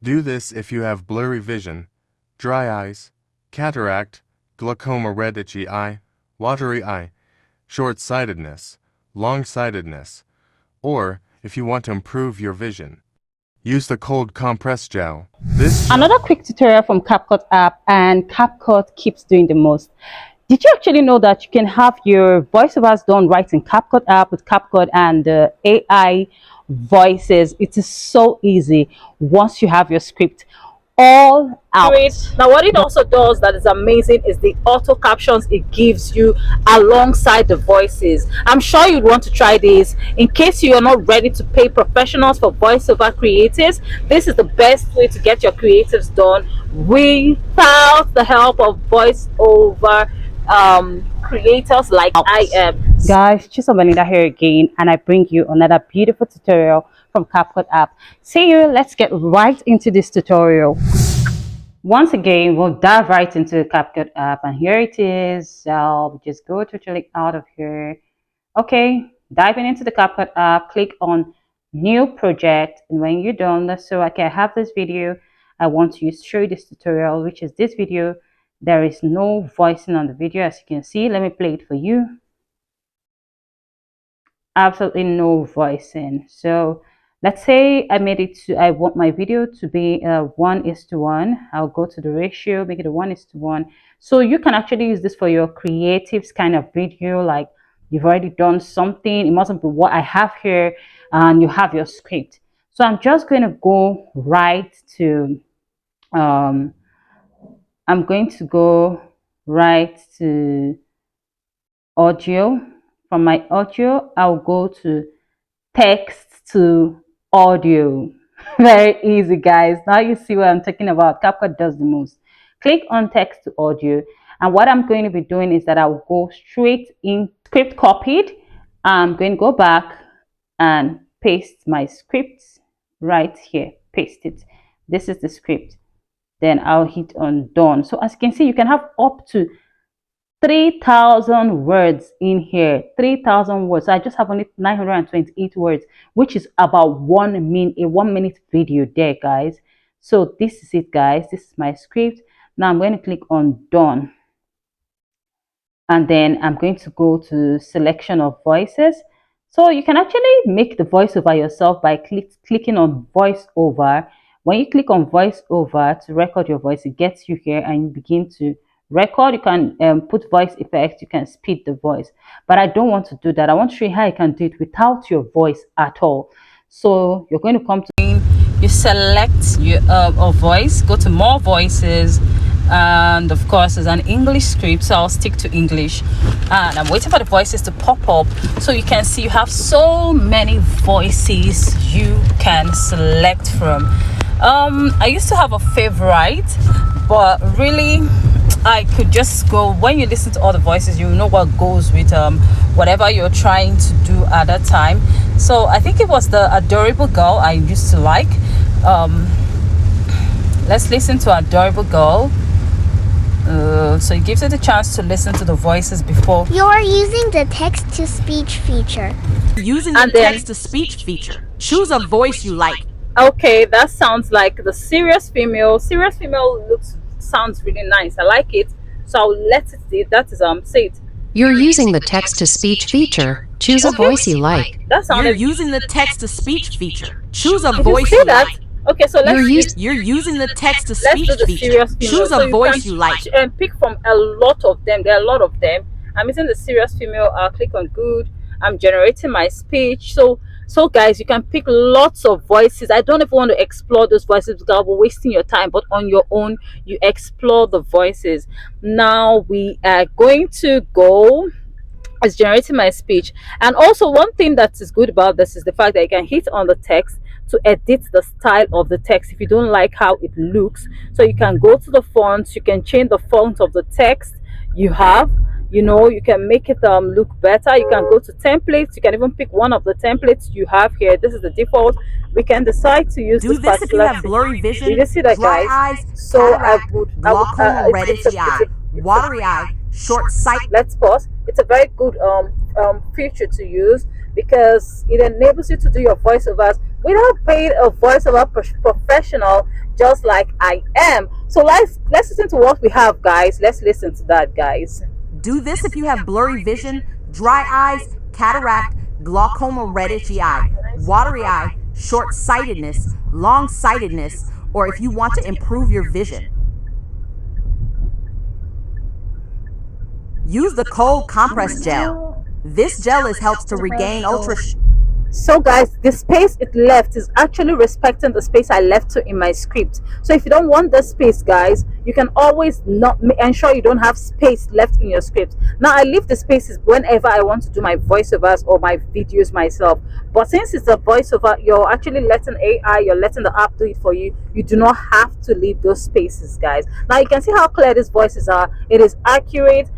Do this if you have blurry vision, dry eyes, cataract, glaucoma, red itchy eye, watery eye, short-sightedness, long-sightedness, or if you want to improve your vision. Use the cold compress gel. Another quick tutorial from CapCut app, and CapCut keeps doing the most. Did you actually know that you can have your voiceovers done right in CapCut app with CapCut and AI voices? It is so easy once you have your script all out. Now what it also does that is amazing is the auto captions it gives you alongside the voices. I'm sure you'd want to try this. In case you are not ready to pay professionals for voiceover creatives, this is the best way to get your creatives done without the help of voiceover creators like I am. Guys, Chisel Belinda here again, and I bring you another beautiful tutorial from CapCut app. See you, let's get right into this tutorial. Once again, we'll dive right into the CapCut app, and here it is. I'll just go totally out of here. Okay, diving into the CapCut app, click on new project, and when you're done, so I can have this video, I want to show you this tutorial, which is this video. There is no voicing on the video, as you can see. Let me play it for you. Absolutely no voicing. So let's say I made it to, I want my video to be 1:1. I'll go to the ratio, make it a 1:1. So you can actually use this for your creatives kind of video, like you've already done something. It mustn't be what I have here, and you have your script. So I'm just going to go right to I'm going to go right to audio. From my audio, I'll go to text to audio. Very easy, guys. Now you see what I'm talking about. CapCut does the most. Click on text to audio, and what I'm going to be doing is that I'll go straight in script copied. I'm going to go back and paste my script right here. Paste it. This is the script. Then I'll hit on done. So as you can see, you can have up to 3,000 words in here. 3,000 words. So I just have only 928 words, which is about 1 minute, a 1 minute video there, guys. So this is it, guys. This is my script. Now I'm going to click on done, and then I'm going to go to selection of voices. So you can actually make the voiceover yourself by clicking on voiceover. When you click on voiceover to record your voice, it gets you here and you begin to record. You can put voice effects, you can speed the voice, but I don't want to do that. I want to show you how you can do it without your voice at all. So you're going to come to, you select your a voice, go to more voices, and of course it's an English script, so I'll stick to English, and I'm waiting for the voices to pop up. So you can see you have so many voices you can select from. I used to have a favorite, but really I could just go, when you listen to all the voices, you know what goes with whatever you're trying to do at that time. So I think it was the Adorable Girl I used to like. Let's listen to Adorable Girl. So it gives you the chance to listen to the voices before. You're using the text-to-speech feature. Using the text-to-speech feature. Choose a voice you like. Okay, that sounds like the serious female. Serious female sounds really nice. I like it, so I'll let it be. That is say it. You're using the text-to-speech feature. Choose a voice you like. That sounded. You're using the text-to-speech feature. Choose a Did voice you you that? like. Okay, so You're using the text-to-speech feature. Female. Choose a voice you like. And pick from a lot of them. There are a lot of them. I'm using the serious female. I'll click on good. I'm generating my speech. So guys, you can pick lots of voices. I don't even want to explore those voices because I'll be wasting your time, but on your own you explore the voices. Now we are going to go as generating my speech. And also one thing that is good about this is the fact that you can hit on the text to edit the style of the text if you don't like how it looks. So you can go to the fonts, you can change the font of the text you have. You know, you can make it look better. You can go to templates. You can even pick one of the templates you have here. This is the default. We can decide to use this if you have blurry vision, you see that, dry guys? eyes, So cataract, glaucoma, red itchy eye, watery eye, short sight. Let's pause. It's a very good feature to use because it enables you to do your voiceovers without paying a voiceover professional just like I am. So let's listen to what we have, guys. Let's listen to that, guys. Do this if you have blurry vision, dry eyes, cataract, glaucoma, red itchy eye, watery eye, short-sightedness, long-sightedness, or if you want to improve your vision. Use the cold compress gel. This gel helps to regain ultra. So guys, the space it left is actually respecting the space I left to in my script. So if you don't want the space, guys, you can always not ensure you don't have space left in your script. Now I leave the spaces whenever I want to do my voiceovers or my videos myself, but since it's a voiceover, you're actually letting AI, you're letting the app do it for you. You do not have to leave those spaces, guys. Now you can see how clear these voices are. It is accurate.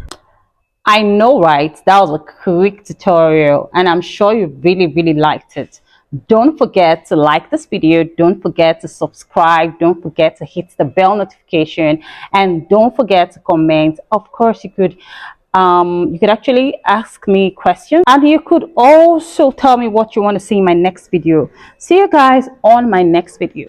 I know, right? That was a quick tutorial and I'm sure you really liked it. Don't forget to like this video. Don't forget to subscribe. Don't forget to hit the bell notification and don't forget to comment. Of course, you could actually ask me questions and you could also tell me what you want to see in my next video. See you guys on my next video.